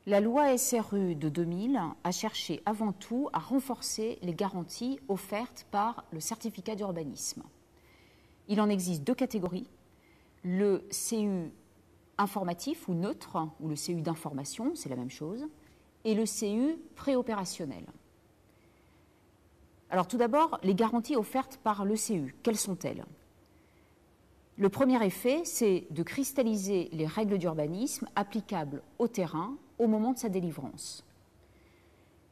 La loi SRU de 2000 a cherché avant tout à renforcer les garanties offertes par le certificat d'urbanisme. Il en existe deux catégories, le CU informatif ou neutre, ou le CU d'information, c'est la même chose, et le CU préopérationnel. Alors tout d'abord, les garanties offertes par le CU, quelles sont-elles? Le premier effet, c'est de cristalliser les règles d'urbanisme applicables au terrain au moment de sa délivrance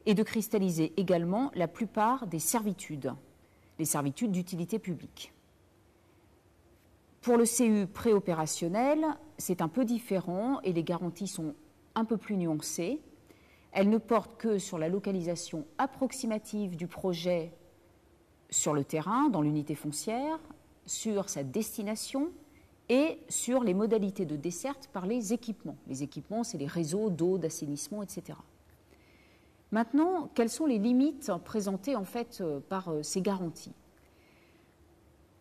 et de cristalliser également la plupart des servitudes, les servitudes d'utilité publique. Pour le CU préopérationnel, c'est un peu différent et les garanties sont un peu plus nuancées. Elles ne portent que sur la localisation approximative du projet sur le terrain, dans l'unité foncière, sur sa destination et sur les modalités de desserte par les équipements. Les équipements, c'est les réseaux d'eau, d'assainissement, etc. Maintenant, quelles sont les limites présentées en fait par ces garanties?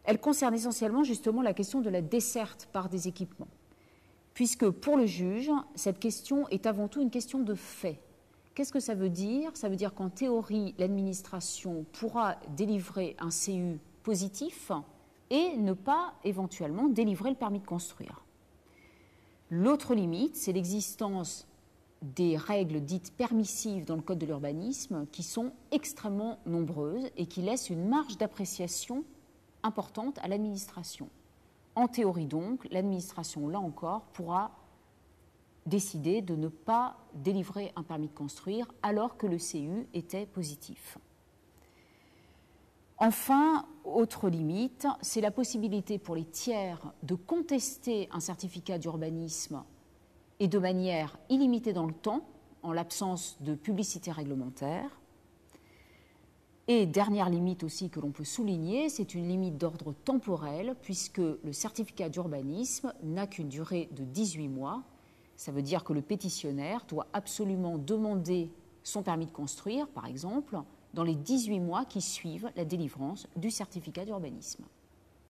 Elles concernent essentiellement justement la question de la desserte par des équipements, puisque pour le juge, cette question est avant tout une question de fait. Qu'est-ce que ça veut dire? Ça veut dire qu'en théorie, l'administration pourra délivrer un CU positif et ne pas éventuellement délivrer le permis de construire. L'autre limite, c'est l'existence des règles dites permissives dans le Code de l'urbanisme qui sont extrêmement nombreuses et qui laissent une marge d'appréciation importante à l'administration. En théorie donc, l'administration, là encore, pourra décider de ne pas délivrer un permis de construire alors que le CU était positif. Enfin, autre limite, c'est la possibilité pour les tiers de contester un certificat d'urbanisme et de manière illimitée dans le temps, en l'absence de publicité réglementaire. Et dernière limite aussi que l'on peut souligner, c'est une limite d'ordre temporel, puisque le certificat d'urbanisme n'a qu'une durée de 18 mois. Ça veut dire que le pétitionnaire doit absolument demander son permis de construire, par exemple, dans les 18 mois qui suivent la délivrance du certificat d'urbanisme.